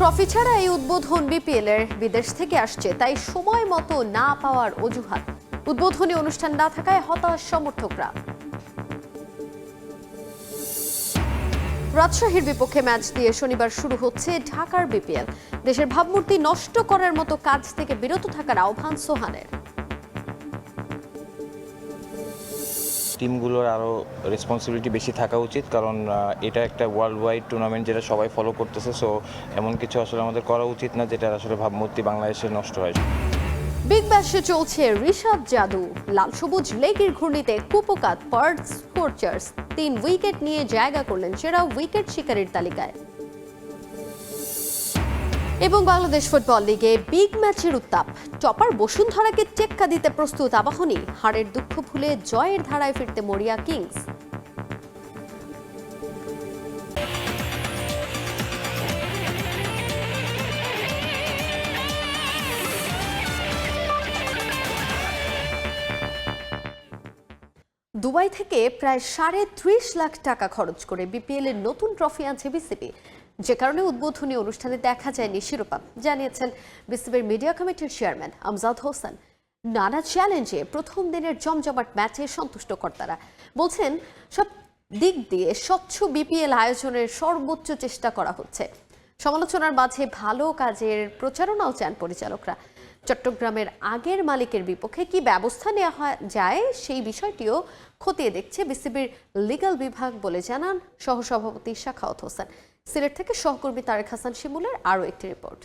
Trophy ছাড়া এই উদ্বোধন বিপিএল এর বিদেশ থেকে আসছে, তাই সময় মতো না পাওয়ার অজুহাত। উদ্বোধনী অনুষ্ঠান না থাকায় হতাশ সমর্থকরা। রাজশাহীর বিপক্ষে ম্যাচ দিয়ে শনিবার শুরু হচ্ছে ঢাকার বিপিএল। দেশের ভাবমূর্তি নষ্ট করার মতো কাজ থেকে বিরত থাকার আহ্বান সোহানের। টিমগুলোর আরও রেসপন্সিবিলিটি বেশি থাকা উচিত, কারণ এটা একটা ওয়ার্ল্ড ওয়াইড টুর্নামেন্ট যেটা সবাই ফলো করতেছে। সো এমন কিছু আসলে আমাদের করা উচিত না যেটা আসলে ভাবমূর্তি বাংলাদেশে নষ্ট হয়। বিগ ব্যাশে চলছে ঋষভ জাদু। লাল সবুজ লেগের ঘূর্ণিতে কুপোকাত পার্থ স্কোরচার্স 3 উইকেট নিয়ে জায়গা করলেন সেরা উইকেট শিকারীর তালিকায়। এবং বাংলাদেশ ফুটবল লিগে বিগ ম্যাচের উত্তাপ। টপার বসুন্ধরাকে টেক্কা দিতে প্রস্তুত আবাহনী। হারের দুঃখ ভুলে জয়ের ধারায় ফিরতে মরিয়া কিংস। দুবাই থেকে প্রায় ৩.৫ লাখ টাকা খরচ করে বিপিএল এর নতুন ট্রফি আনছে বিসিবি, যে কারণে উদ্বোধনী অনুষ্ঠানে দেখা যায়নি শিরোপা, জানিয়েছেন বিসিবির মিডিয়া কমিটির চেয়ারম্যান আমজাদ হোসেন। নানা চ্যালেঞ্জে প্রথম দিনের জমজমাট ম্যাচে সন্তুষ্ট কর্তারা বলছেন, সব দিক দিয়ে স্বচ্ছ বিপিএল আয়োজনের সর্বোচ্চ চেষ্টা করা হচ্ছে। সমালোচনার মাঝে ভালো কাজের প্রচারণাও চান পরিচালকরা। চট্টগ্রামের আগের মালিকের বিপক্ষে কি ব্যবস্থা নেওয়া যায় সেই বিষয়টিও খতিয়ে দেখছে বিসিবির লিগ্যাল বিভাগ বলে জানান সহসভাপতি শাখাওয়াত হোসেন। সিলেট থেকে সহকর্মী তারেক হাসান শিমুলের আরও একটি রিপোর্ট।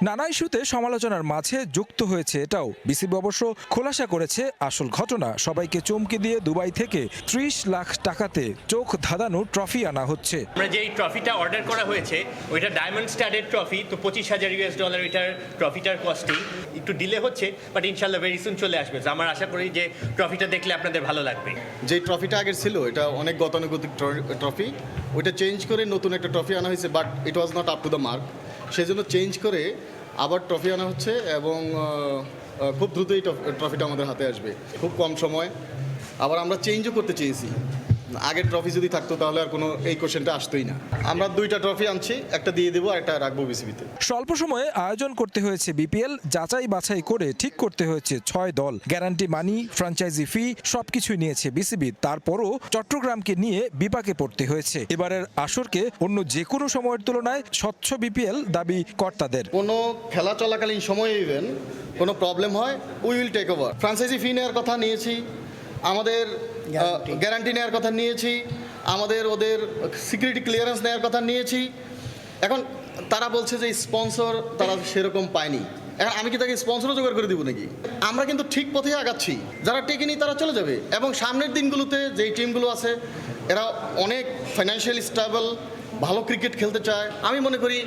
নানা ইস্যুতে সমালোচনার মাঝে যুক্ত হয়েছে এটাও। বিসিবি অবশ্য খোলাসা করেছে আসল ঘটনা। সবাইকে চমকে দিয়ে দুবাই থেকে ৩০ লাখ টাকাতে চোখ ধাঁধানো ট্রফি আনা হচ্ছে। আমরা যে ট্রফিটা অর্ডার করা হয়েছে ওইটা ডায়মন্ড স্টাডেড ট্রফি, তো $২৫,০০০ এটার ট্রফিটার কস্টিং একটু ডিলে হচ্ছে, বাট ইনশাল্লাহ ভেরি সুন চলে আসবে। আমার আশা করি যে ট্রফিটা দেখলে আপনাদের ভালো লাগবে। যে ট্রফিটা আগের ছিল এটা অনেক গতানুগতিক ট্রফি, ওইটা চেঞ্জ করে নতুন একটা ট্রফি আনা হয়েছে, but it was not up to the mark. সেজন্য চেঞ্জ করে আবার ট্রফি আনা হচ্ছে এবং খুব দ্রুত এই ট্রফিটা আমাদের হাতে আসবে, খুব কম সময়। আবার আমরা চেঞ্জও করতে চেয়েছি, আগের ট্রফি যদি থাকতো তাহলে আর কোনো এই কোশ্চেনটা আসতোই না। আমরা 2টা ট্রফি আনছি, একটা দিয়ে দেবো, একটা রাখবো বিসিবিতে। স্বল্প সময়ে আয়োজন করতে হয়েছে বিপিএল, যাচাই বাছাই করে ঠিক করতে হয়েছে 6 দল। গ্যারান্টি মানি, ফ্র্যাঞ্চাইজি ফি সবকিছুই নিয়েছে বিসিবি। তারপরও চট্টগ্রামকে নিয়ে বিপাকে পড়তে হয়েছে। এবারের আসরকে অন্য যে কোনো সময়ের তুলনায় স্বচ্ছ বিপিএল দাবি কর্তাদের। কোনো খেলা চলাকালীন সময়ে ইভেন কোনো প্রবলেম হয়, we will take over. Franchise fee নেওয়ার কথা নিয়েছি, আমাদের গ্যারান্টি নেওয়ার কথা নিয়েছি, আমাদের ওদের সিকিউরিটি ক্লিয়ারেন্স নেওয়ার কথা নিয়েছি। এখন তারা বলছে যে স্পন্সর তারা সেরকম পায়নি। এখন আমি কি তাকে স্পন্সরও জোগাড় করে দিব নাকি? আমরা কিন্তু ঠিক পথে আগাচ্ছি। যারা টেকেনি তারা চলে যাবে, এবং সামনের দিনগুলোতে যেই টিমগুলো আছে এরা অনেক ফাইন্যান্সিয়ালি স্টেবল, ভালো ক্রিকেট খেলতে চায়। আমি মনে করি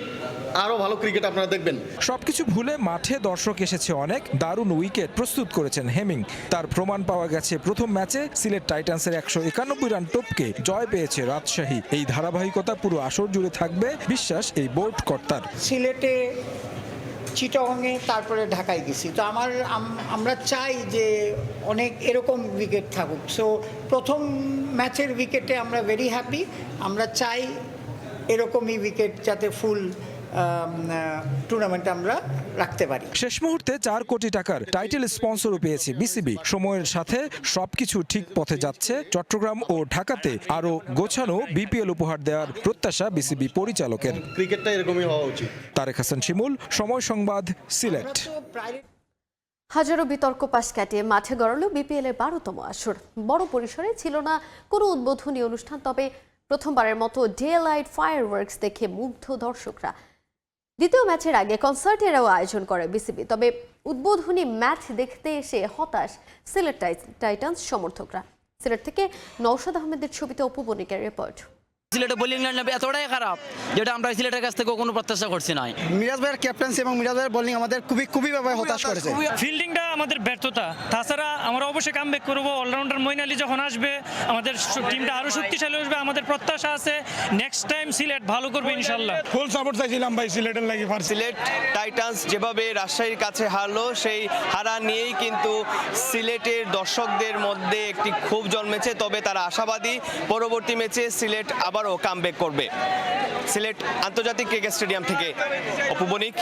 আরও ভালো ক্রিকেট আপনারা দেখবেন। সবকিছু ভুলে মাঠে দর্শক এসেছে অনেক। দারুণ উইকেট প্রস্তুত করেছেন হেমিং। তার প্রমাণ পাওয়া গেছে প্রথম ম্যাচে। সিলেট টাইটান্সের 191 রান টপকে জয় পেয়েছে রাজশাহী। এই ধারাবাহিকতা পুরো আসর জুড়ে থাকবে বিশ্বাস এই বোর্ড কর্তার। সিলেটে, চিটাগংয়ে, তারপরে ঢাকায় গেছি, তো আমরা চাই যে অনেক এরকম উইকেট থাকুক। সো প্রথম ম্যাচের উইকেটে আমরা ভেরি হ্যাপি। আমরা চাই এরকমই উইকেট যাতে ফুল টুর্নামেন্ট আমরা রাখতে পারি। শেষ মুহূর্তে 4 কোটি টাকার টাইটেল স্পন্সরও পেয়েছে বিসিবি। সময়ের সাথে সবকিছু ঠিক পথে যাচ্ছে। চট্টগ্রাম ও ঢাকাতে আরো গোছানো বিপিএল উপহার দেওয়ার প্রত্যাশা বিসিবি পরিচালকের। ক্রিকেটটা এরকমই হওয়া উচিত। তারেক হাসান শিমুল, সময় সংবাদ, সিলেট। হাজারো বিতর্ক পাশ কাটিয়ে মাঠে গড়ালো বিপিএল এর 12তম আসর। বড় পরিসরে ছিল না কোনো উদ্বোধনী অনুষ্ঠান, তবে প্রথমবারের মতো ডে লাইট ফায়ারওয়ার্কস দেখে মুগ্ধ দর্শকরা। দ্বিতীয় ম্যাচের আগে কনসার্টেরও আয়োজন করে বিসিবি, তবে উদ্বোধনী ম্যাচ দেখতে এসে হতাশ সিলেট টাইটান্স সমর্থকরা। সিলেট থেকে নওশাদ আহমেদের ছবিতে অপু বণিকের রিপোর্ট। সিলেটের বোলিং লাইন এতটাই খারাপ যেটা আমরা সিলেটের কাছ থেকে কোনো প্রত্যাশা করছি না। মিরাজ ভাইয়ের ক্যাপ্টেন্সি এবং মিরাজ ভাইয়ের বোলিং আমাদের খুবই ভাবে হতাশ করেছে। ফিল্ডিংটা আমাদের ব্যর্থতা। তাছাড়া আমরা অবশ্যই কামব্যাক করবো। অলরাউন্ডার মঈন আলী যখন আসবে আমাদের টিমটা আরো শক্তিশালী আসবে। আমাদের প্রত্যাশা আছে নেক্সট টাইম সিলেট ভালো করবে ইনশাআল্লাহ। ফুল সাপোর্ট চাইছিলাম ভাই সিলেটের লাগি। সিলেট টাইটান্স যেভাবে রাজশাহীর কাছে হারলো, সেই হারা নিয়েই কিন্তু সিলেটের দর্শকদের মধ্যে একটি ক্ষোভ জন্মেছে। তবে তারা আশাবাদী পরবর্তী ম্যাচে সিলেট আবারও কামব্যাক করবে। সিলেট আন্তর্জাতিক ক্রিকেট স্টেডিয়াম থেকে অপু বণিক,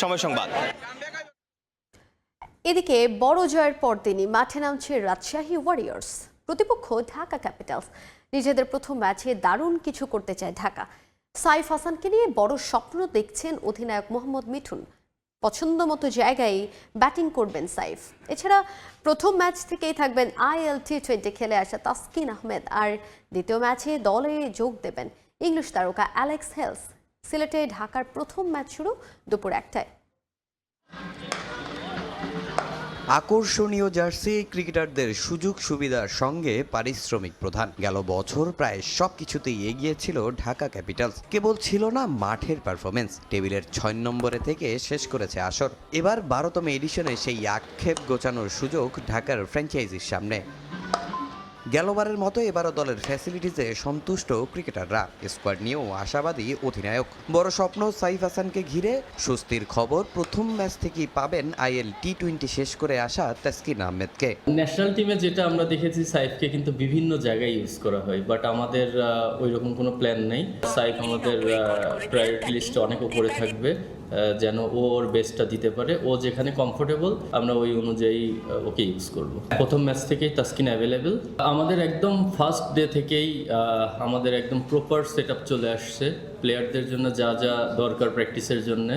সময় সংবাদ। এদিকে বড় জয়ের পরদিনই মাঠে নামছে রাজশাহী ওয়ারিয়র্স। প্রতিপক্ষ ঢাকা ক্যাপিটালস। নিজেদের প্রথম ম্যাচে দারুণ কিছু করতে চায় ঢাকা। সাইফ হাসানকে নিয়ে বড় স্বপ্ন দেখছেন অধিনায়ক মোহাম্মদ মিঠুন। পছন্দ মতো জায়গায় ব্যাটিং করবেন সাইফ। এছাড়া প্রথম ম্যাচ থেকেই থাকবেন IL T20 খেলে আসা তাসকিন আহমেদ, আর দ্বিতীয় ম্যাচে দলে যোগ দেবেন ইংলিশ তারকা অ্যালেক্স হেলস। সিলেটে ঢাকার প্রথম ম্যাচ শুরু দুপুর 1টায়। আকর্ষণীয় জার্সি ক্রিকেটারদের সুযোগ সুবিধার সঙ্গে পারিশ্রমিক প্রধান। গেল বছর প্রায় সবকিছুতেই এগিয়ে ছিল ঢাকা ক্যাপিটালস। কেবল ছিল না মাঠের পারফরমেন্স, টেবিলের 6 নম্বরে থেকে শেষ করেছে আসর। এবার 12তম এডিশনে সেই আক্ষেপ গোছানোর সুযোগ ঢাকার ফ্র্যাঞ্চাইজির সামনে। গেলবারের মতো এবারও দলের ফ্যাসিলিটিসে সন্তুষ্ট ক্রিকেটাররা। স্কোয়াড নিয়েও আশাবাদী অধিনায়ক। বড় স্বপ্ন সাইফ হাসানকে ঘিরে। স্বস্তির খবর, প্রথম ম্যাচ থেকেই পাবেন IL T20 শেষ করে আসা তাসকিন আহমেদকে। ন্যাশনাল টিমে যেটা আমরা দেখেছি, সাইফকে কিন্তু বিভিন্ন জায়গায় ইউজ করা হয়, বাট আমাদের ওই রকম কোনো প্ল্যান নেই। সাইফ আমাদের প্রায়োরিটি লিস্টে অনেক উপরে থাকবে, যেন ও ওর বেস্টটা দিতে পারে। ও যেখানে কমফোর্টেবল আমরা ওই অনুযায়ী ওকে ইউজ করব। প্রথম ম্যাচ থেকেই তাসকিন অ্যাভেলেবেল। আমাদের একদম ফার্স্ট ডে থেকেই আমাদের একদম প্রপার সেট আপ চলে আসছে। প্লেয়ারদের জন্য যা যা দরকার প্র্যাকটিসের জন্য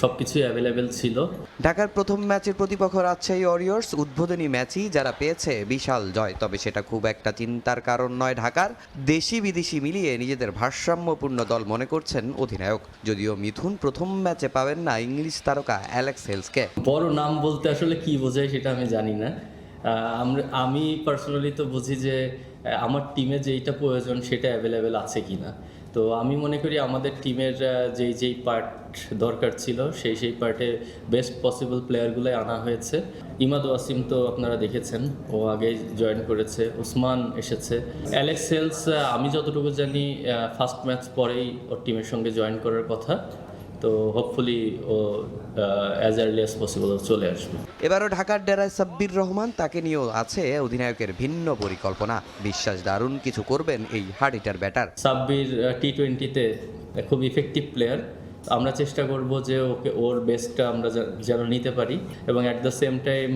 সব কিছুই অ্যাভেলেবেল ছিল। ঢাকার প্রথম ম্যাচের প্রতিপক্ষ রাজশাহী ওয়ারিয়র্স। উদ্বোধনী ম্যাচই যারা পেয়েছে বিশাল জয়, তবে সেটা খুব একটা চিন্তার কারণ নয় ঢাকার। দেশি বিদেশি মিলিয়ে নিজেদের ভারসাম্যপূর্ণ দল মনে করছেন অধিনায়ক। যদিও মিথুন প্রথম ম্যাচে পাবেন না ইংলিশ তারকা অ্যালেক্স হেলসকে। বড় নাম বলতে আসলে কি বোঝায় সেটা আমি জানি না। আমি পার্সোনালি তো বুঝি যে আমার টিমে যেইটা প্রয়োজন সেটা অ্যাভেলেবেল আছে কিনা। তো আমি মনে করি আমাদের টিমের যেই পার্ট দরকার ছিল সেই পার্টে বেস্ট পসিবল প্লেয়ারগুলোই আনা হয়েছে। ইমাদ ওয়াসিম তো আপনারা দেখেছেন, ও আগে জয়েন করেছে। উসমান এসেছে। অ্যালেক্স হেলস আমি যতটুকু জানি ফার্স্ট ম্যাচ পরেই ওর টিমের সঙ্গে জয়েন করার কথা। তো হোপফুলি ও অ্যাজ আর্লি অ্যাজ পসিবল চলে আসবে। এবারও ঢাকার ডেরায় সাব্বির রহমান, তাকে নিয়েও আছে অধিনায়কের ভিন্ন পরিকল্পনা। বিশ্বাস দারুণ কিছু করবেন এই হার্ড হিটার ব্যাটার। সাব্বির T20-তে খুব ইফেক্টিভ প্লেয়ার। আমরা চেষ্টা করব যে ওকে ওর বেস্টটা আমরা যেন নিতে পারি, এবং অ্যাট দ্য সেম টাইম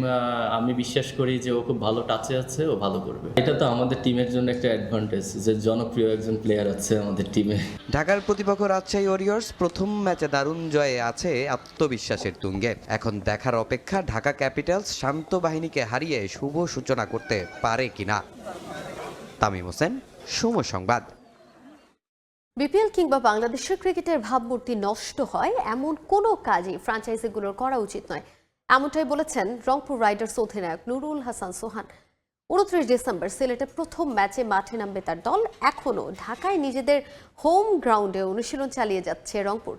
আমি বিশ্বাস করি যে ও খুব ভালো টাচে আছে, ও ভালো করবে। এটা তো আমাদের টিমের জন্য একটা অ্যাডভান্টেজ যে জনপ্রিয় একজন প্লেয়ার আছে আমাদের টিমে। ঢাকার প্রতিপক্ষ রাজশাহী ওয়ারিয়র্স প্রথম ম্যাচে দারুণ জয়ে আছে আত্মবিশ্বাসের তুঙ্গে। এখন দেখার অপেক্ষা ঢাকা ক্যাপিটালস শান্ত বাহিনীকে হারিয়ে শুভ সূচনা করতে পারে কিনা। তামিম হোসেন, সময় সংবাদ। বিপিএল কিংবা বাংলাদেশের ক্রিকেটের ভাবমূর্তি নষ্ট হয় এমন কোনো কাজই ফ্র্যাঞ্চাইজিগুলোর করা উচিত নয়, এমনটাই বলেছেন রংপুর রাইডার্স অধিনায়ক নুরুল হাসান সোহান। 29 ডিসেম্বর সিলেটে প্রথম ম্যাচে মাঠে নামবে তার দল। এখনও ঢাকায় নিজেদের হোম গ্রাউন্ডে অনুশীলন চালিয়ে যাচ্ছে রংপুর।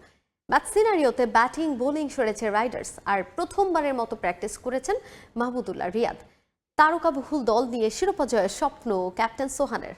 ম্যাচ সিনারিওতে ব্যাটিং বোলিং সরেছে রাইডার্স, আর প্রথমবারের মতো প্র্যাকটিস করেছেন মাহমুদুল্লাহ রিয়াদ। তারকাবহুল দল নিয়ে শিরোপা জয়ের স্বপ্ন ক্যাপ্টেন সোহানের।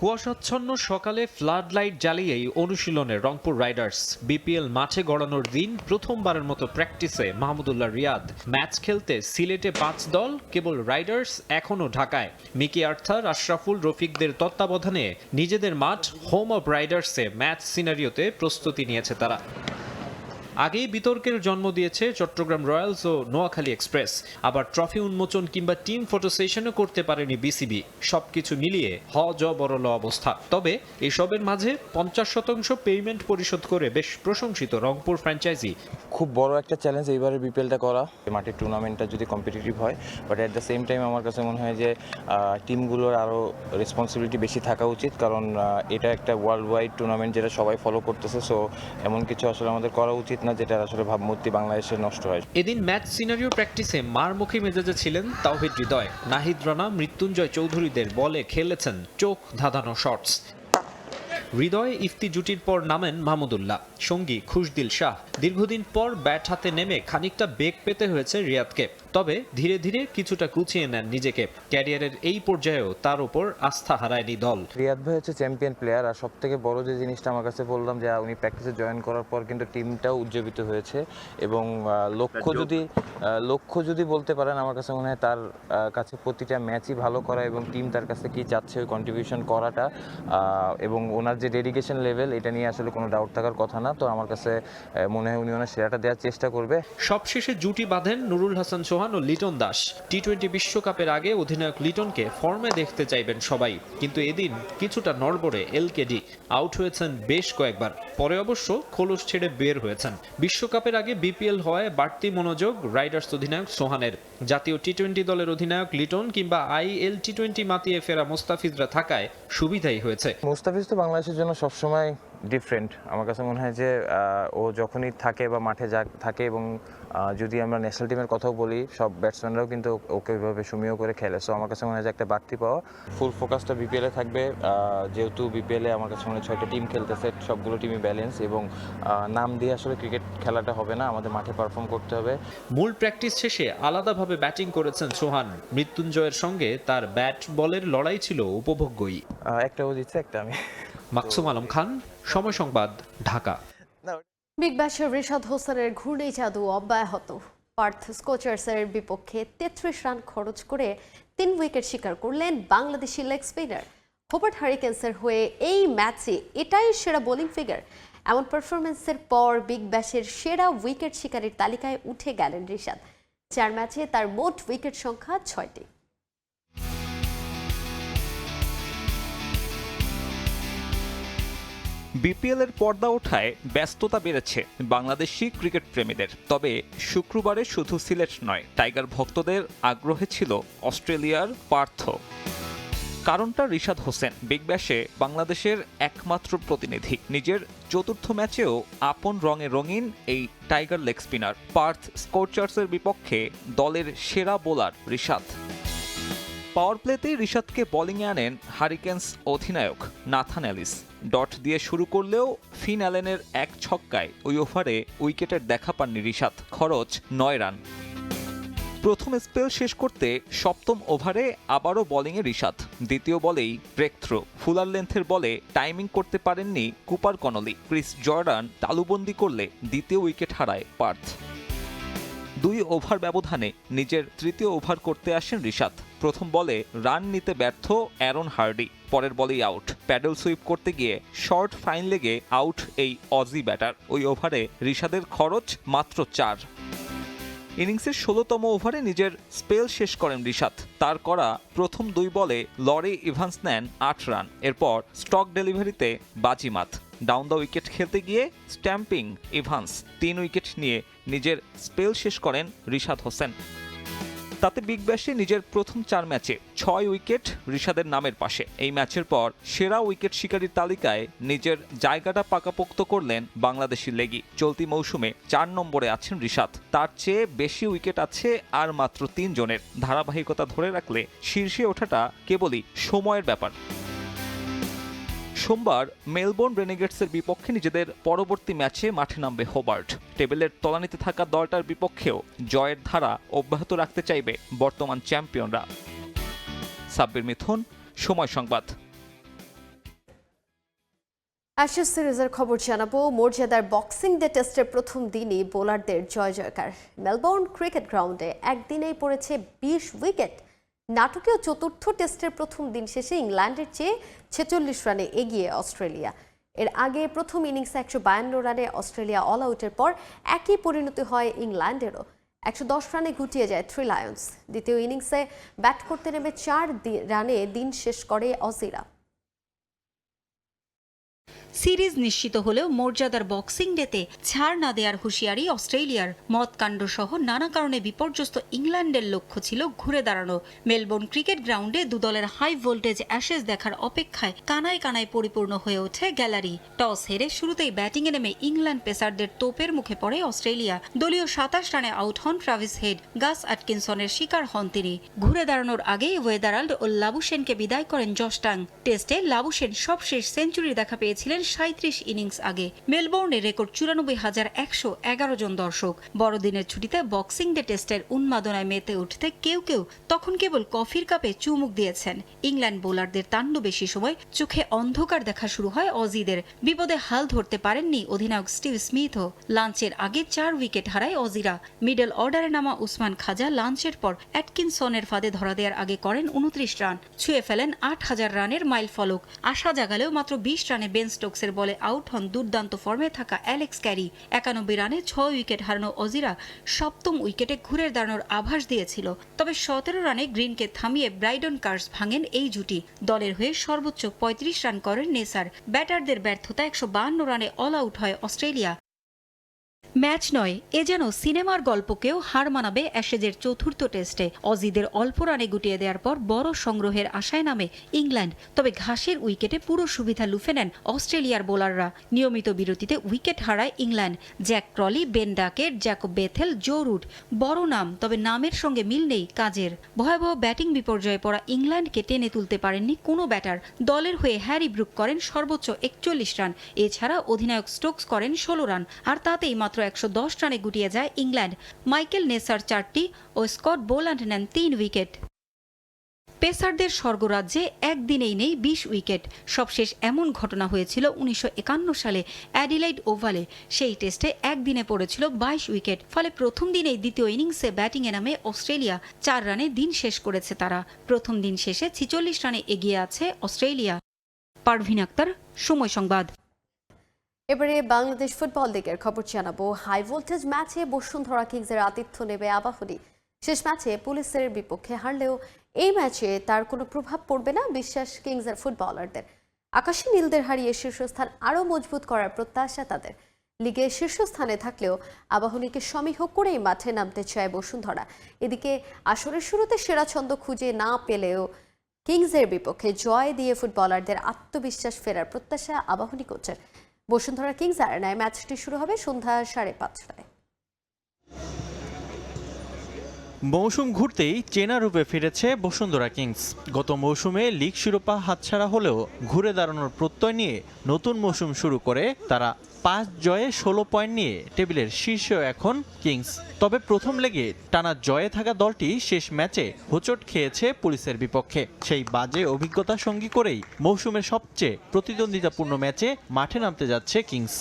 কুয়াশাচ্ছন্ন সকালে ফ্লাড লাইট জ্বালিয়েই অনুশীলনে রংপুর রাইডার্স। বিপিএল মাঠে গড়ানোর দিন প্রথমবারের মতো প্র্যাকটিসে মাহমুদুল্লাহ রিয়াদ। ম্যাচ খেলতে সিলেটে 5 দল, কেবল রাইডার্স এখনও ঢাকায়। মিকি আর্থার, আশরাফুল, রফিকদের তত্ত্বাবধানে নিজেদের মাঠ হোম অব রাইডার্সে ম্যাচ সিনারিওতে প্রস্তুতি নিয়েছে তারা। আগেই বিতর্কের জন্ম দিয়েছে চট্টগ্রাম রয়্যালস ও নোয়াখালী এক্সপ্রেস। আবার ট্রফি উন্মোচন কিংবা টিম ফটো সেশনও করতে পারেনি বিসিবি। সবকিছু মিলিয়ে বড়ল অবস্থা। তবে এসবের মাঝে 50% পেমেন্ট পরিশোধ করে বেশ প্রশংসিত রংপুর ফ্র্যাঞ্চাইজি। খুব বড় একটা চ্যালেঞ্জ এইবারের বিপিএলটা করা। মাঠের টুর্নামেন্টটা যদি কম্পিটিটিভ হয়, but at the same time আমার কাছে মনে হয় যে টিমগুলোর আরও রেসপন্সিবিলিটি বেশি থাকা উচিত, কারণ এটা একটা ওয়ার্ল্ড ওয়াইড টুর্নামেন্ট যেটা সবাই ফলো করতেছে। সো এমন কিছু আসলে আমাদের করা উচিত না যেটা আসলে ভাবমূর্তি বাংলাদেশের নষ্ট হয়। এদিন ম্যাচ সিনারিও প্র্যাকটিসে মারমুখী মেজাজে ছিলেন তাওহিদ হৃদয়। নাহিদ রানা, মৃত্যুঞ্জয় চৌধুরীদের বলে খেলেছেন চোখ ধাঁধানো শটস। হৃদয় ইফতি জুটির পর নামেন মাহমুদুল্লাহ, সঙ্গী খুশদিল শাহ। দীর্ঘদিন পর ব্যাট হাতে নেমে খানিকটা বেগ পেতে হয়েছে রিয়াদকে। তবে ধীরে ধীরে কিছুটা গুছিয়ে নেন নিজেকে। ক্যারিয়ারের এই পর্যায়েও তার উপর আস্থা হারায়নি দল। রিয়াদ ভাই হচ্ছে চ্যাম্পিয়ন প্লেয়ার, আর সব থেকে বড় যে জিনিসটা আমার কাছে বললাম যে উনি প্র্যাকটিসে জয়েন করার পর কিন্তু টিমটাও উজ্জীবিত হয়েছে এবং লক্ষ্য যদি বলতে পারেন, আমার কাছে মনে হয় তার কাছে প্রতিটা ম্যাচই ভালো করা এবং টিম তার কাছে কি চাচ্ছে ওই কন্ট্রিবিউশন করাটা এবং ওনার যে ডেডিকেশন লেভেল, এটা নিয়ে আসলে কোনো ডাউট থাকার কথা না। তো আমার কাছে মনে হয় উনি ওনার সেরাটা দেওয়ার চেষ্টা করবে। সবশেষে জুটি বাঁধেন নুরুল হাসান সোহান ও লিটন দাস। টি-20 বিশ্বকাপের আগে অধিনায়ক লিটনকে ফর্মে দেখতে চাইবেন সবাই, কিন্তু এদিন কিছুটা নড়বড়ে এলকেডি। আউট হয়েছেন বেশ কয়েকবার, পরে অবশ্য খোলস ছেড়ে বের হয়েছেন। বিশ্বকাপের আগে বিপিএল হওয়ায় বাড়তি মনোযোগ রাইডার্স অধিনায়ক সোহানের। জাতীয় টি-20 দলের অধিনায়ক লিটন কিংবা IL টি-20 মাতিয়ে ফেরা মোস্তাফিজরা থাকায় সুবিধাই হয়েছে। মোস্তাফিজ তো বাংলাদেশের জন্য সবসময় ডিফারেন্ট। আমার কাছে মনে হয় যে ও যখনই থাকে বা মাঠে থাকে, এবং যদি আমরা ন্যাশনাল টিমের কথাও বলি, সব ব্যাটসম্যানরাও কিন্তু ওকে ওইভাবে সমীহ করে খেলে। সো আমার কাছে মনে হয় যে একটা বাড়তি পাওয়া। ফুল ফোকাসটা বিপিএলে থাকবে, যেহেতু বিপিএলে আমার কাছে মনে হয় 6টা টিম খেলতেছে, সবগুলো টিমই ব্যালেন্স, এবং নাম দিয়ে আসলে ক্রিকেট খেলাটা হবে না, আমাদের মাঠে পারফর্ম করতে হবে। মূল প্র্যাকটিস শেষে আলাদাভাবে ব্যাটিং করেছেন সোহান। মৃত্যুঞ্জয়ের সঙ্গে তার ব্যাট বলের লড়াই ছিল উপভোগ্যই। একটা ও জিতছে, একটা আমি। মাকসুম আলম খান, সময় সংবাদ, ঢাকা। বিগ ব্যাশের রিশাদ হোসেনের ঘূর্ণি জাদু অব্যাহত। পার্থ স্কোচার্সের বিপক্ষে 33 রান খরচ করে 3 উইকেট শিকার করলেন বাংলাদেশি লেগ স্পিনার। হোবার্ট হারিকেন্সের হয়ে এই ম্যাচে এটাই সেরা বোলিং ফিগার। এমন পারফরমেন্সের পর বিগ ব্যাশের সেরা উইকেট শিকারীর তালিকায় উঠে গেলেন রিশাদ। 4 ম্যাচে তার মোট উইকেট সংখ্যা 6টি। বিপিএল এর পর্দা ওঠায় ব্যস্ততা বেড়েছে বাংলাদেশি ক্রিকেট প্রেমীদের। তবে শুক্রবারে শুধু সিলেট নয়, টাইগার ভক্তদের আগ্রহে ছিল অস্ট্রেলিয়ার পার্থ। কারণটা রিশাদ হোসেন, বিগ ব্যাশে বাংলাদেশের একমাত্র প্রতিনিধি। নিজের চতুর্থ ম্যাচেও আপন রঙে রঙিন এই টাইগার লেগ স্পিনার। পার্থ স্কোচার্সের বিপক্ষে দলের সেরা বোলার রিশাদ। পাওয়ার প্লেতেই রিশাদকে বোলিংয়ে আনেন হারিকেন্স অধিনায়ক নাথান এলিস। ডট দিয়ে শুরু করলেও ফিন অ্যালেনের এক ছক্কায় ওই ওভারে উইকেটের দেখা পাননি রিশাদ। খরচ 9 রান। প্রথম স্পেল শেষ করতে 7ম ওভারে আবারও বোলিংয়ে রিশাদ। দ্বিতীয় বলেই ব্রেক থ্রো। ফুলার লেন্থের বলে টাইমিং করতে পারেননি কুপার কনলি। ক্রিস জর্ডান তালুবন্দি করলে দ্বিতীয় উইকেট হারায় পার্থ। 2 ওভার ব্যবধানে নিজের তৃতীয় ওভার করতে আসেন রিশাদ। প্রথম বলে রান নিতে ব্যর্থ অ্যারন হার্ডি, পরের বলেই আউট। প্যাডেল সুইপ করতে গিয়ে শর্ট ফাইন লেগে আউট এই অজি ব্যাটার। ওই ওভারে রিশাদের খরচ মাত্র 4। ইনিংসের 16তম ওভারে নিজের স্পেল শেষ করেন রিশাদ। তার করা প্রথম 2 বলে লরি ইভান্স নেন 8 রান। এরপর স্টক ডেলিভারিতে বাজিমাত। ডাউন দ্য উইকেট খেলতে গিয়ে স্ট্যাম্পিং ইভান্স 3 উইকেট নিয়ে নিজের স্পেল শেষ করেন রিশাদ হোসেন। তাতে বিগ ব্যাশে নিজের প্রথম 4 ম্যাচে 6 উইকেট রিশাদের নামের পাশে। এই ম্যাচের পর সেরা উইকেট শিকারীর তালিকায় নিজের জায়গাটা পাকাপোক্ত করলেন বাংলাদেশি লেগি। চলতি মৌসুমে 4 নম্বরে আছেন রিশাদ। তার চেয়ে বেশি উইকেট আছে আর মাত্র 3 জনের। ধারাবাহিকতা ধরে রাখলে শীর্ষে ওঠাটা কেবলই সময়ের ব্যাপার। সোমবার মেলবোর্ন রেনেগেটসের বিপক্ষে নিজেদের পরবর্তী ম্যাচে মাঠে নামবে হোবার্ট। টেবিলের তলানিতে থাকা দলটার বিপক্ষেও জয়ের ধারা অব্যাহত রাখতে চাইবে বর্তমান চ্যাম্পিয়নরা। সাব্বির মিথুন, সময় সংবাদ। অ্যাশেজ সিরিজের খবর জানাবো। মর্যাদার বক্সিং ডে টেস্টের প্রথম দিনই বোলারদের জয় জয়কার। মেলবোর্ন ক্রিকেট গ্রাউন্ডে একদিনেই পড়েছে 20 উইকেট। নাটকীয় চতুর্থ টেস্টের প্রথম দিন শেষে ইংল্যান্ডের চেয়ে 46 রানে এগিয়ে অস্ট্রেলিয়া। এর আগে প্রথম ইনিংসে 152 রানে অস্ট্রেলিয়া অল আউটের পর একই পরিণতি হয় ইংল্যান্ডেরও। 110 রানে গুটিয়ে যায় 3 লায়ন্স। দ্বিতীয় ইনিংসে ব্যাট করতে নেমে 4 রানে দিন শেষ করে অজিরা। সিরিজ নিশ্চিত হলেও মর্যাদার বক্সিং ডেতে ছাড় না দেওয়ার হুঁশিয়ারি অস্ট্রেলিয়ার। মদকাণ্ড সহ নানা কারণে বিপর্যস্ত ইংল্যান্ডের লক্ষ্য ছিল ঘুরে দাঁড়ানো। মেলবোর্ন ক্রিকেট গ্রাউন্ডে দুদলের হাই ভোল্টেজ অ্যাশেজ দেখার অপেক্ষায় কানায় কানায় পরিপূর্ণ হয়ে ওঠে গ্যালারি। টস হেরে শুরুতেই ব্যাটিংয়ে নেমে ইংল্যান্ড পেসারদের তোপের মুখে পড়ে অস্ট্রেলিয়া। দলীয় 27 রানে আউট হন ট্রাভিস হেড। গাস অ্যাটকিনসনের শিকার হন তিনি। ঘুরে দাঁড়ানোর আগেই ওয়েদারাল্ড ও লাবুশেনকে বিদায় করেন জশ টাং। টেস্টে লাবুশেন সবশেষ সেঞ্চুরির দেখা পেয়েছিলেন 37 ইনিংস আগে। মেলবোর্নে রেকর্ড 94,111 জন দর্শক। বড়দিনের ছুটিতে বক্সিং ডে টেস্টের উন্মাদনায় মেতে উঠতে কেউ কেউ তখন কেবল কফির কাপে চুমুক দিয়েছেন। ইংল্যান্ড বোলারদের তাণ্ডব বেশি সময় চোখে অন্ধকার দেখা শুরু হয় অজিদের। বিপদে হাল ধরতে পারেননি অধিনায়ক স্টিভ স্মিথও। লাঞ্চের আগে 4 উইকেট হারায় অজিরা। মিডল অর্ডারে নামা উসমান খাজা লাঞ্চের পর অ্যাটকিনসনের ফাঁদে ধরা দেওয়ার আগে করেন 29 রান, ছুঁয়ে ফেলেন 8,000 রানের মাইল ফলক। আশা জাগালেও মাত্র 20 রানে বেন স্টোকসের বলে আউট হন দুর্দান্ত ফর্মে থাকা অ্যালেক্স ক্যারি। 91 রানে 6 উইকেট হারানো অজিরা সপ্তম উইকেটে ঘুরে দাঁড়ানোর আভাস দিয়েছিল। তবে 17 রানে গ্রিনকে থামিয়ে ব্রাইডন কার্স ভাঙেন এই জুটি। দলের হয়ে সর্বোচ্চ 35 রান করেন নেসার। ব্যাটারদের ব্যর্থতা 152 রানে অল আউট হয় অস্ট্রেলিয়া। ম্যাচ নয়, এ যেন সিনেমার গল্পকেও হার মানাবে অ্যাশেজের চতুর্থ টেস্টে। অজিদের অল্প রানে গুটিয়ে দেওয়ার পর বড় সংগ্রহের আশায় নামে ইংল্যান্ড। তবে ঘাসের উইকেটে পুরো সুবিধা লুফে নেন অস্ট্রেলিয়ার বোলাররা। নিয়মিত বিরতিতে উইকেট হারায় England. Jack Crawley, Ben Duckett, Jacob Bethell, Joe Root বড় নাম, তবে নামের সঙ্গে মিল নেই কাজের। ভয়াবহ ব্যাটিং বিপর্যয়ে পড়া ইংল্যান্ডকে টেনে তুলতে পারেননি কোনো ব্যাটার। দলের হয়ে হ্যারি ব্রুক করেন সর্বোচ্চ 41 রান। এছাড়া অধিনায়ক স্টোকস করেন 16 রান, আর তাতেই মাত্র 110 রানে গুটিয়ে যায় ইংল্যান্ড। মাইকেল নেসার 4টি ও স্কট বোল্যান্ড নেন 3 উইকেট। পেসারদের স্বর্গরাজ্যে একদিনেই নেই 20 উইকেট। সবশেষ এমন ঘটনা হয়েছিল 1951 সালে অ্যাডিলাইড ওভালে। সেই টেস্টে একদিনে পড়েছিল 22 উইকেট। ফলে প্রথম দিনেই দ্বিতীয় ইনিংসে ব্যাটিংয়ে নামে অস্ট্রেলিয়া। 4 রানে দিন শেষ করেছে তারা। প্রথম দিন শেষে 46 রানে এগিয়ে আছে অস্ট্রেলিয়া। পারভিন আক্তার, সময় সংবাদ। এবারে বাংলাদেশ ফুটবল লিগের খবর জানাবো। হাই ভোল্টেজ ম্যাচে বসুন্ধরা কিংসের আতিথ্য নেবে আবাহনী। শেষ ম্যাচে পুলিশের বিপক্ষে হারলেও এই ম্যাচে তার কোনো প্রভাব পড়বে না বিশ্বাস কিংসের ফুটবলারদের। আকাশী নীলদের হারিয়ে শীর্ষস্থান আরও মজবুত করার প্রত্যাশা তাদের। লিগে শীর্ষস্থানে থাকলেও আবাহনীকে সমীহ করেই মাঠে নামতে চায় বসুন্ধরা। এদিকে আসরের শুরুতে সেরা ছন্দ খুঁজে না পেলেও কিংসের বিপক্ষে জয় দিয়ে ফুটবলারদের আত্মবিশ্বাস ফেরার প্রত্যাশা আবাহনী কোচের। বসুন্ধরা কিংস আরেনায় ম্যাচটি শুরু হবে সন্ধ্যা 5:30টায়। মৌসুম ঘুরতেই চেনা রূপে ফিরেছে বসুন্ধরা কিংস। গত মৌসুমে লিগ শিরোপা হাতছাড়া হলেও ঘুরে দাঁড়ানোর প্রত্যয় নিয়ে নতুন মৌসুম শুরু করে তারা 5 জয়ে 16 পয়েন্ট নিয়ে টেবিলের শীর্ষে এখন কিংস। তবে প্রথম লেগে টানা জয়ে থাকা দলটি শেষ ম্যাচে হোঁচট খেয়েছে পুলিশের বিপক্ষে। সেই বাজে অভিজ্ঞতা সঙ্গী করেই মৌসুমের সবচেয়ে প্রতিদ্বন্দ্বিতাপূর্ণ ম্যাচে মাঠে নামতে যাচ্ছে কিংস।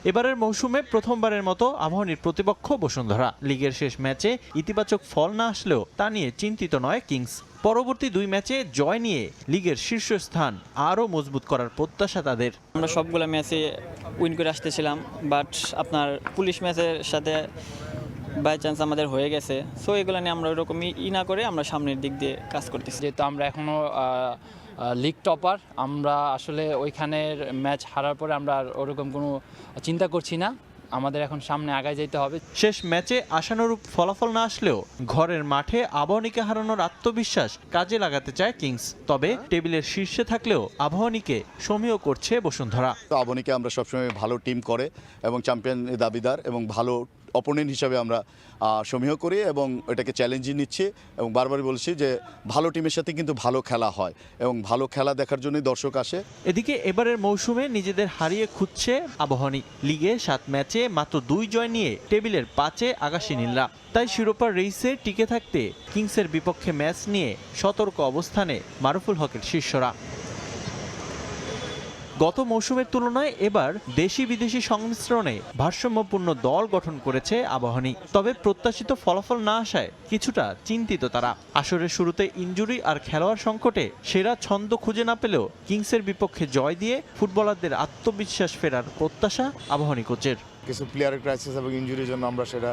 এবারের মৌসুমে প্রথমবারের মতো আবাহনীর প্রতিপক্ষ বসুন্ধরা। লিগের শেষ ম্যাচে ইতিবাচক ফল না আসলেও তা নিয়ে চিন্তিত নয় কিংস। পরবর্তী 2 ম্যাচে জয় নিয়ে লিগের শীর্ষস্থান আরও মজবুত করার প্রত্যাশা তাদের। আমরা সবগুলো ম্যাচে উইন করে আসতেছিলাম, বাট আপনার পুলিশ ম্যাচের সাথে বাই চান্স আমাদের হয়ে গেছে। সো এগুলো নিয়ে আমরা ওরকমই না করে আমরা সামনের দিক দিয়ে কাজ করতেছি। যেহেতু আমরা এখনও লিগ টপার, আমরা আসলে ওইখানের ম্যাচ হারার পরে আমরা আর ওরকম কোনো চিন্তা করছি না। আমাদের এখন সামনে আগায় যেতে হবে। শেষ ম্যাচে আশানুরূপ ফলাফল না আসলেও ঘরের মাঠে আবাহনীকে হারানোর আত্মবিশ্বাস কাজে লাগাতে চায় কিংস। তবে টেবিলের শীর্ষে থাকলেও আবাহনীকে সমীহ করছে বসুন্ধরা। আবাহনীকে আমরা সবসময় ভালো টিম করে এবং চ্যাম্পিয়ন দাবিদার এবং ভালো অপোনেন্ট হিসাবে আমরা সমীহ করি এবং এটাকে চ্যালেঞ্জই নিচ্ছি এবং বারবারই বলছি যে ভালো টিমের সাথে কিন্তু ভালো খেলা হয় এবং ভালো খেলা দেখার জন্যই দর্শক আসে। এদিকে এবারের মৌসুমে নিজেদের হারিয়ে খুঁজছে আবাহনী। লিগে 7 ম্যাচে মাত্র 2 জয় নিয়ে টেবিলের 5-এ আকাশী নীলরা। তাই শিরোপার রেসে টিকে থাকতে কিংসের বিপক্ষে ম্যাচ নিয়ে সতর্ক অবস্থানে মারুফুল হকের শিষ্যরা। গত মৌসুমের তুলনায় এবার দেশি বিদেশি সংমিশ্রণে ভারসাম্যপূর্ণ দল গঠন করেছে আবাহনী। তবে প্রত্যাশিত ফলাফল না আসায় কিছুটা চিন্তিত তারা। আসরের শুরুতে ইনজুরি আর খেলোয়াড় সংকটে সেরা ছন্দ খুঁজে না পেলেও কিংসের বিপক্ষে জয় দিয়ে ফুটবলারদের আত্মবিশ্বাস ফেরার প্রত্যাশা আবাহনী কোচের। কিছু প্লেয়ারের ক্রাইসিস এবং ইনজুরির জন্য আমরা সেটা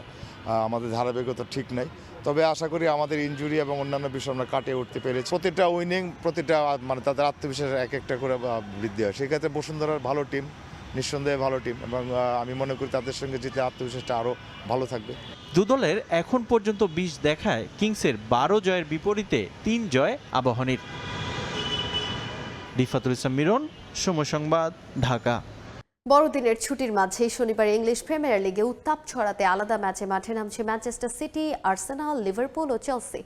আমাদের ধারাবাহিকতা ঠিক নাই। তবে আশা করি আমাদের ইনজুরি এবং অন্যান্য বিষয় আমরা কাটিয়ে উঠতে পেরেছি। প্রতিটা উইনিং, প্রতিটা মানে তাদের আত্মবিশ্বাস এক একটা করে বৃদ্ধি হয়। সেক্ষেত্রে বসুন্ধরার ভালো টিম, নিঃসন্দেহে ভালো টিম এবং আমি মনে করি তাদের সঙ্গে জিতে আত্মবিশ্বাসটা আরও ভালো থাকবে। দুদলের এখন পর্যন্ত 20 দেখায় কিংসের 12 জয়ের বিপরীতে 3 জয় আবাহনীর। রিফাতুল ইসলাম মিরন, সময় সংবাদ, ঢাকা। বড়দিনের ছুটির মাঝে শনিবার ইংলিশ প্রিমিয়ার লিগে উত্তাপ ছড়াতে আলাদা ম্যাচে মাঠে নামছে ম্যানচেস্টার সিটি, আর্সেনাল, লিভারপুল ও চেলসি।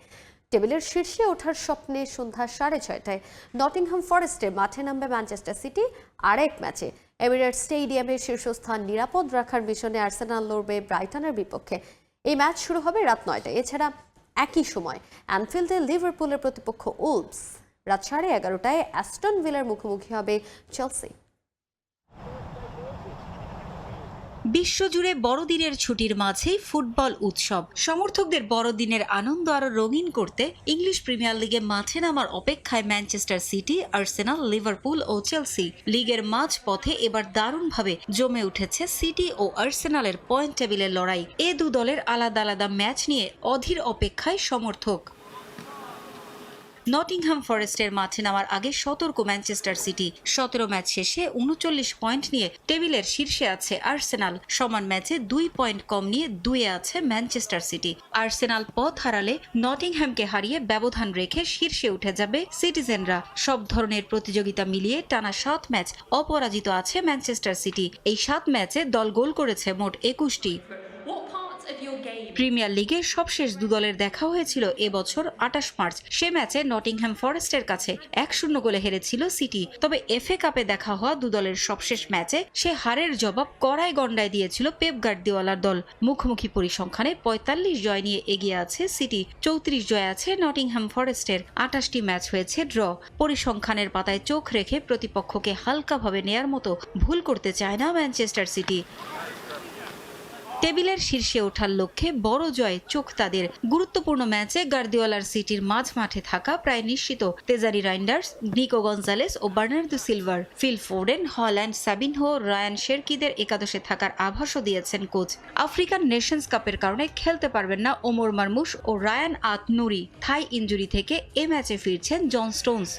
টেবিলের শীর্ষে ওঠার স্বপ্নে সন্ধ্যা 6:30টায় নটিংহাম ফরেস্টের মাঠে নামবে ম্যানচেস্টার সিটি আরেক ম্যাচে। এমিরেটস স্টেডিয়ামের শীর্ষস্থান নিরাপদ রাখার মিশনে আর্সেনাল লড়বে ব্রাইটনের বিপক্ষে। এই ম্যাচ শুরু হবে রাত 9টায়। এছাড়া একই সময় অ্যানফিল্ডে লিভারপুলের প্রতিপক্ষ উলভস। রাত 11:30টায় অ্যাস্টন ভিলার মুখোমুখি হবে চেলসি। বিশ্বজুড়ে বড়দিনের ছুটির মাঝেই ফুটবল উৎসব। সমর্থকদের বড়দিনের আনন্দ আরো রঙিন করতে ইংলিশ প্রিমিয়ার লিগে মাঠে নামার অপেক্ষায় ম্যানচেস্টার সিটি, আর্সেনাল, লিভারপুল ও চেলসি। লিগের মাঝপথে এবার দারুণভাবে জমে উঠেছে সিটি ও আর্সেনালের পয়েন্ট টেবিলের লড়াই। এ দু দলের আলাদা আলাদা ম্যাচ নিয়ে অধীর অপেক্ষায় সমর্থক। নটিংহাম ফরেস্টের মাঠে নামার আগে সতর্ক ম্যানচেস্টার সিটি। 17 ম্যাচ শেষে 39 পয়েন্ট নিয়ে টেবিলের শীর্ষে আছে আর্সেনাল। সমান ম্যাচে 2 পয়েন্ট কম নিয়ে 2-এ আছে ম্যানচেস্টার সিটি। আর্সেনাল পথ হারালে নটিংহ্যামকে হারিয়ে ব্যবধান রেখে শীর্ষে উঠে যাবে সিটিজেনরা। সব ধরনের প্রতিযোগিতা মিলিয়ে টানা 7 ম্যাচ অপরাজিত আছে ম্যানচেস্টার সিটি। এই 7 ম্যাচে দল গোল করেছে মোট 21টি। প্রিমিয়ার লিগে সবশেষ দু দলের দেখা হয়েছিল এবছর 28 মার্চ। সে ম্যাচে নটিংহ্যাম ফরেস্টের কাছে 1-0 গোলে হেরেছিল সিটি। তবে এফএ কাপে দেখা হওয়া দু দলের সবশেষ ম্যাচে সে হারের জবাব কড়ায় গন্ডায় দিয়েছিল পেপ গার্দিওলার দল। মুখোমুখি পরিসংখ্যানে 45 জয় নিয়ে এগিয়ে আছে সিটি, 34 জয় আছে নটিংহ্যাম ফরেস্টের। 28টি ম্যাচ হয়েছে ড্র। পরিসংখ্যানের পাতায় চোখ রেখে প্রতিপক্ষকে হালকাভাবে নেয়ার মতো ভুল করতে চায় না ম্যানচেস্টার সিটি। টেবিলের শীর্ষে ওঠার লক্ষ্যে বড় জয় চোখ তাদের। গুরুত্বপূর্ণ ম্যাচে গার্দিওলার সিটির মাঝ মাঠে থাকা প্রায় নিশ্চিত তেজারি রাইন্ডার্স, নিকো গঞ্জালেস ও বার্নার্দো সিলভার। Phil Foden, Haaland, Savinho, Rayan শেরকিদের একাদশে থাকার আভাসও দিয়েছেন কোচ। আফ্রিকান নেশনস কাপের কারণে খেলতে পারবেন না ওমর মারমুশ ও রায়ান আত নুরি। থাই ইনজুরি থেকে এ ম্যাচে ফিরছেন জন স্টোনস।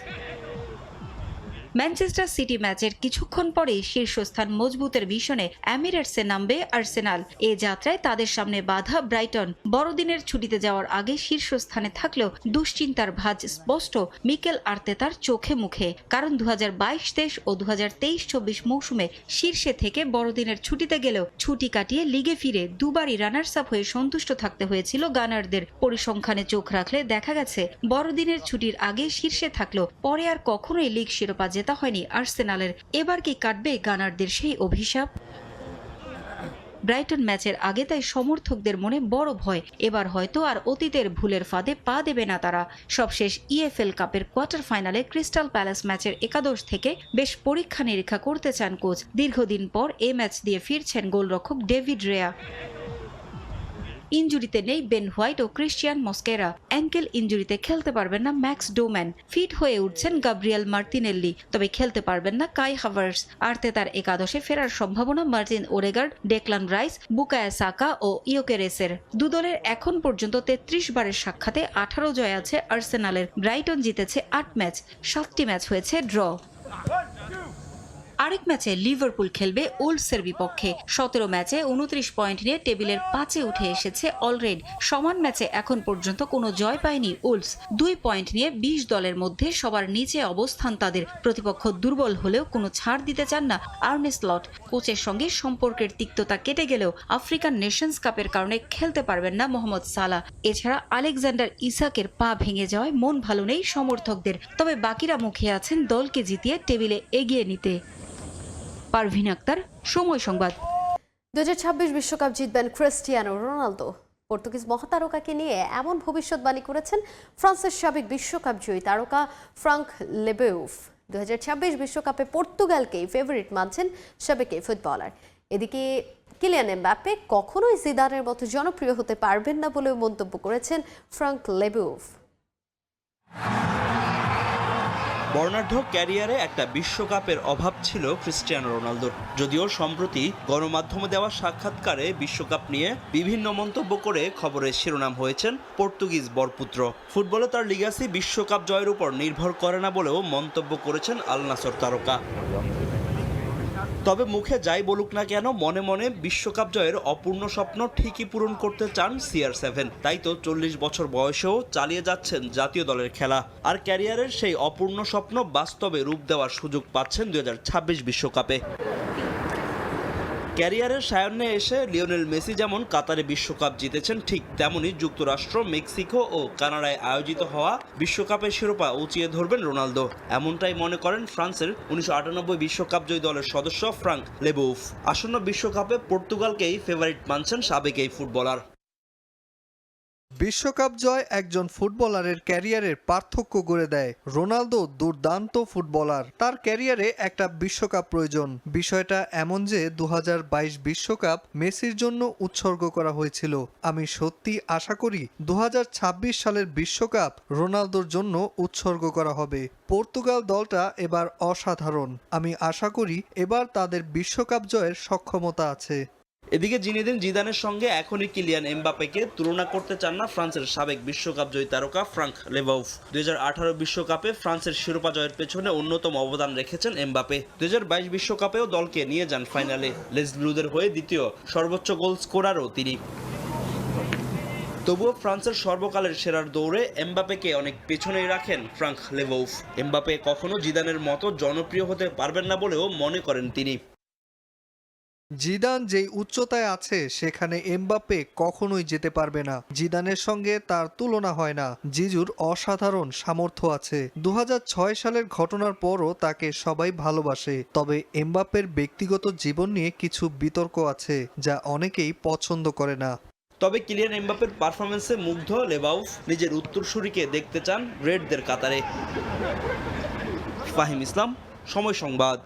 ম্যানচেস্টার সিটি ম্যাচের কিছুক্ষণ পরেই শীর্ষস্থান মজবুতের মিশনে এমিরেটসে নামবে আর্সেনাল। এ যাত্রায় তাদের সামনে বাধা ব্রাইটন। বড়দিনের ছুটিতে যাওয়ার আগে শীর্ষস্থানে থাকলেও দুশ্চিন্তার ভাঁজ স্পষ্ট মিকেল আর্তেতার চোখে মুখে। কারণ 2022-23 ও 2023-24 মৌসুমে শীর্ষে থেকে বড়দিনের ছুটিতে গেলেও ছুটি কাটিয়ে লিগে ফিরে দুবারই রানার্স আপ হয়ে সন্তুষ্ট থাকতে হয়েছিল গানারদের। পরিসংখ্যানে চোখ রাখলে দেখা গেছে বড়দিনের ছুটির আগে শীর্ষে থাকলেও পরে আর কখনোই লিগ শিরোপা জেতা হয়নি আর্সেনালের। এবার কি কাটবে গানারদের সেই অভিশাপ? ব্রাইটন ম্যাচের আগে তাই সমর্থকদের মনে বড় ভয়। এবার হয়তো আর অতীতের ভুলের ফাঁদে পা দেবে না তারা। সবশেষ ইএফএল কাপের কোয়ার্টার ফাইনালে ক্রিস্টাল প্যালেস ম্যাচের একাদশ থেকে বেশ পরীক্ষা নিরীক্ষা করতে চান কোচ। দীর্ঘদিন পর এ ম্যাচ দিয়ে ফিরছেন গোলরক্ষক ডেভিড রেয়া। ইনজুরিতে নেই বেন হোয়াইট ও ক্রিশ্চিয়ান মস্কেরা। অ্যাঙ্কেল ইনজুরিতে খেলতে পারবেন না ম্যাক্স ডোম্যান। ফিট হয়ে উঠছেন গাব্রিয়েল মার্তিনেল্লি, তবে খেলতে পারবেন না কাই হাভার্টস। আর্তেতার একাদশে ফেরার সম্ভাবনা মার্টিন ওডেগার্ড, ডেকলান রাইস, বুকায়া সাকা ও ইয়োকেরেসের। দু দলের এখন পর্যন্ত 33 বারের সাক্ষাতে 18 জয় আছে আর্সেনালের। ব্রাইটন জিতেছে 8 ম্যাচ, 7টি ম্যাচ হয়েছে ড্র। আরেক ম্যাচে লিভারপুল খেলবে উলভসের বিপক্ষে। 17 ম্যাচে 29 পয়েন্ট নিয়ে টেবিলের 5-এ উঠে এসেছে অলরেড। সমান ম্যাচে এখন পর্যন্ত কোনো জয় পায়নি উলভস। 2 পয়েন্ট নিয়ে 20 দলের মধ্যে সবার নিচে অবস্থান তাদের। প্রতিপক্ষ দুর্বল হলেও কোনো ছাড় দিতে চান না আর্নে স্লট। কোচের সঙ্গে সম্পর্কের তিক্ততা কেটে গেলেও আফ্রিকান নেশনস কাপের কারণে খেলতে পারবেন না মোহাম্মদ সালাহ। এছাড়া আলেকজান্ডার ইসাকের পা ভেঙে যাওয়ায় মন ভালো নেই সমর্থকদের। তবে বাকিরা মুখে আছেন দলকে জিতিয়ে টেবিলে এগিয়ে নিতে। পারভিন আক্তার, সময় সংবাদ। 2026 বিশ্বকাপ জিতবেন ক্রিস্টিয়ানো রোনালদো। পর্তুগিজ মহাতারকাকে নিয়ে এমন ভবিষ্যৎবাণী করেছেন ফ্রান্সের সাবেক বিশ্বকাপ জয়ী তারকা ফ্রাঙ্ক লেবেউফ। 2026 বিশ্বকাপে পর্তুগালকেই ফেভারিট মানছেন সাবেক এই ফুটবলার। এদিকে কিলিয়ান এমবাপ্পে কখনোই জিদানের মতো জনপ্রিয় হতে পারবেন না বলেও মন্তব্য করেছেন ফ্রাঙ্ক লেবেউফ। বর্ণাঢ্য ক্যারিয়ারে একটা বিশ্বকাপের অভাব ছিল ক্রিস্টিয়ানো রোনালদোর। যদিও সম্প্রতি গণমাধ্যমে দেওয়া সাক্ষাৎকারে বিশ্বকাপ নিয়ে বিভিন্ন মন্তব্য করে খবরের শিরোনাম হয়েছেন পর্তুগিজ বরপুত্র। ফুটবলে তার লিগাসি বিশ্বকাপ জয়ের উপর নির্ভর করে না বলেও মন্তব্য করেছেন আল নাসর তারকা। তবে মুখে যাই বলুক না কেন, মনে মনে বিশ্বকাপ জয়ের অপূর্ণ স্বপ্ন ঠিকই পূরণ করতে চান CR7। তাই তো 40 বছর বয়সেও চালিয়ে যাচ্ছেন জাতীয় দলের খেলা। আর ক্যারিয়ারের সেই অপূর্ণ স্বপ্ন বাস্তবে রূপ দেওয়ার সুযোগ পাচ্ছেন 2026 বিশ্বকাপে। ক্যারিয়ারের সায়ান্নে এসে লিওনেল মেসি যেমন কাতারে বিশ্বকাপ জিতেছেন, ঠিক তেমনি যুক্তরাষ্ট্র, মেক্সিকো ও কানাডায় আয়োজিত হওয়া বিশ্বকাপের শিরোপা উঁচিয়ে ধরবেন রোনালদো। এমনটাই মনে করেন ফ্রান্সের 1998 বিশ্বকাপ জয়ী দলের সদস্য ফ্রাঙ্ক লেবউফ। আসন্ন বিশ্বকাপে পর্তুগালকেই ফেভারিট মানছেন সাবেক এই ফুটবলার। বিশ্বকাপ জয় একজন ফুটবলারের ক্যারিয়ারের পার্থক্য গড়ে দেয়। রোনালদো দুর্দান্ত ফুটবলার, তার ক্যারিয়ারে একটা বিশ্বকাপ প্রয়োজন। বিষয়টা এমন যে 2022 বিশ্বকাপ মেসির জন্য উৎসর্গ করা হয়েছিল। আমি সত্যি আশা করি 2026 সালের বিশ্বকাপ রোনালদোর জন্য উৎসর্গ করা হবে। পর্তুগাল দলটা এবার অসাধারণ। আমি আশা করি এবার তাদের বিশ্বকাপ জয়ের সক্ষমতা আছে। এদিকে জিনেদিন জিদানের সঙ্গে এখনই কিলিয়ান এমবাপ্পেকে তুলনা করতে চান না ফ্রান্সের সাবেক বিশ্বকাপ জয়ী তারকা ফ্রাঙ্ক লেবউফ। 2018 বিশ্বকাপে ফ্রান্সের শিরোপা জয়ের পেছনে অন্যতম অবদান রেখেছেন এমবাপ্পে। 2022 বিশ্বকাপেও দলকে নিয়ে যান ফাইনালে। লেস ব্লুদের হয়ে দ্বিতীয় সর্বোচ্চ গোল স্কোরারও তিনি। তবুও ফ্রান্সের সর্বকালের সেরার দৌড়ে এমবাপ্পেকে অনেক পেছনেই রাখেন ফ্রাঙ্ক লেবউফ। এমবাপ্পে কখনো জিদানের মতো জনপ্রিয় হতে পারবেন না বলেও মনে করেন তিনি। জিদান যেই উচ্চতায় আছে সেখানে এমবাপ্পে কখনোই যেতে পারবে না। জিদানের সঙ্গে তার তুলনা হয় না। জিজুর অসাধারণ সামর্থ্য আছে। 2006 সালের ঘটনার পরও তাকে সবাই ভালোবাসে। তবে এমবাপ্পের ব্যক্তিগত জীবন নিয়ে কিছু বিতর্ক আছে যা অনেকেই পছন্দ করে না। তবে কিলিয়ান এমবাপ্পের পারফরম্যান্সে মুগ্ধ লেবাউফ নিজের উত্তরসূরিকে দেখতে চান রেডদের কাতারে। ফাহিম ইসলাম, সময় সংবাদ।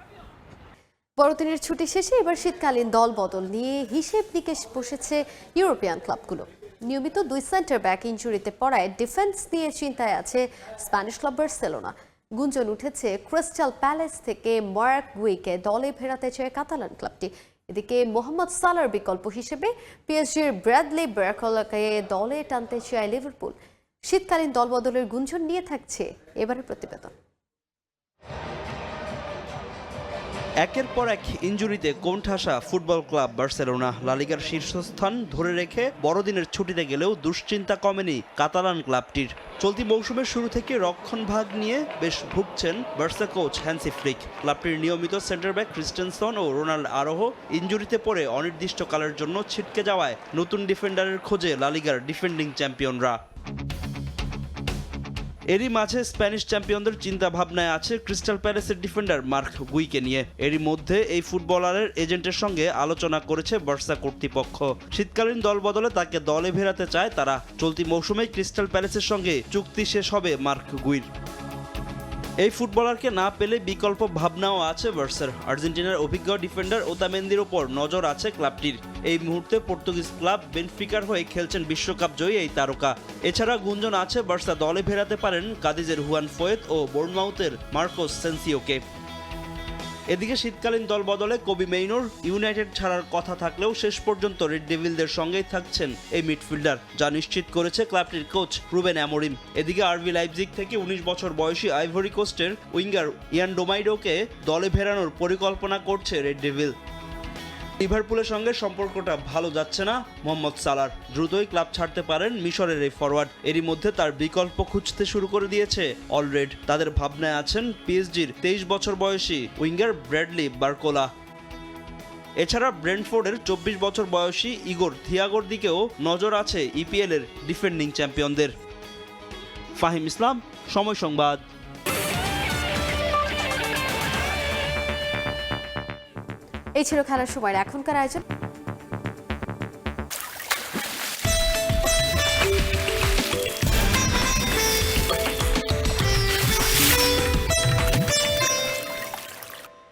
বড়দিনের ছুটি শেষে এবার শীতকালীন দল বদল নিয়ে হিসেব নিকেশ বসেছে ইউরোপিয়ান ক্লাবগুলো। নিয়মিত 2 সেন্টার ব্যাক ইনজুরিতে পড়ায় ডিফেন্স নিয়ে চিন্তায় আছে স্প্যানিশ ক্লাব বার্সেলোনা। গুঞ্জন উঠেছে ক্রিস্টাল প্যালেস থেকে মার্ক গুইকে দলে ফেরাতে চায় কাতালান ক্লাবটি। এদিকে মোহাম্মদ সালার বিকল্প হিসেবে পিএসজির ব্র্যাডলি বার্কোলাকে দলে টানতে চায় লিভারপুল। শীতকালীন দল বদলের গুঞ্জন নিয়ে থাকছে এবারের প্রতিবেদন। একের পর এক ইনজুরিতে কোণঠাসা ফুটবল ক্লাব বার্সেলোনা। লা লিগার শীর্ষস্থান ধরে রেখে বড়দিনের ছুটিতে গেলেও দুশ্চিন্তা কমেনি কাতালান ক্লাবটির। চলতি মৌসুমের শুরু থেকে রক্ষণভাগ নিয়ে বেশ ভুগছেন বার্সা কোচ হ্যান্সি ফ্লিক। ক্লাবটির নিয়মিত সেন্টার ব্যাক ক্রিস্টেনসন ও রোনাল্ড আরোহো ইনজুরিতে পড়ে অনির্দিষ্টকালের জন্য ছিটকে যাওয়ায় নতুন ডিফেন্ডারের খোঁজে লা লিগার ডিফেন্ডিং চ্যাম্পিয়নরা। এরই মাঝে স্প্যানিশ চ্যাম্পিয়নদের চিন্তা ভাবনায় আছে ক্রিস্টাল প্যালেসের ডিফেন্ডার মার্ক গুইকে নিয়ে। এরই মধ্যে এই ফুটবলারের এজেন্টের সঙ্গে আলোচনা করেছে বার্সা কর্তৃপক্ষ। শীতকালীন দল বদলে তাকে দলে ফেরাতে চায় তারা। চলতি মৌসুমে ক্রিস্টাল প্যালেসের সঙ্গে চুক্তি শেষ হবে মার্ক গুইর। এই ফুটবলারকে না পেলে বিকল্প ভাবনাও আছে বার্সার। আর্জেন্টিনার অভিজ্ঞ ডিফেন্ডার ওতামেন্দির ওপর নজর আছে ক্লাবটির। এই মুহূর্তে পর্তুগিজ ক্লাব বেনফিকার হয়ে খেলছেন বিশ্বকাপ জয়ী এই তারকা। এছাড়া গুঞ্জন আছে বার্সা দলে ফেরাতে পারেন কাদিজের হুয়ান ফোয়েত ও বোর্নমাউথের মার্কোস সেন্সিওকে। এদিকে শীতকালীন দল বদলে কবি মেইনোর ইউনাইটেড ছাড়ার কথা থাকলেও শেষ পর্যন্ত রেড ডেভিলদের সঙ্গেই থাকছেন এই মিডফিল্ডার, যা নিশ্চিত করেছে ক্লাবটির কোচ রুবেন অ্যামোরিম। এদিকে আরবি লাইপজিগ থেকে 19 বছর বয়সী আইভরি কোস্টের উইঙ্গার ইয়ান ডোমাইডোকে দলে ফেরানোর পরিকল্পনা করছে রেড ডেভিল। লিভারপুলের সঙ্গে সম্পর্কটা ভালো যাচ্ছে না মোহাম্মদ সালার। দ্রুতই ক্লাব ছাড়তে পারেন মিশরের এই ফরওয়ার্ড। এরই মধ্যে তার বিকল্প খুঁজতে শুরু করে দিয়েছে অলরেড। তাদের ভাবনায় আছেন পিএসজির 23 বছর বয়সী উইঙ্গার ব্র্যাডলি বার্কোলা। এছাড়া ব্রেন্টফোর্ডের 24 বছর বয়সী ইগোর থিয়াগোর দিকেও নজর আছে ইপিএল এর ডিফেন্ডিং চ্যাম্পিয়নদের। ফাহিম ইসলাম, সময় সংবাদ। এই ছিল খেলার সময় এখনকার আয়োজন।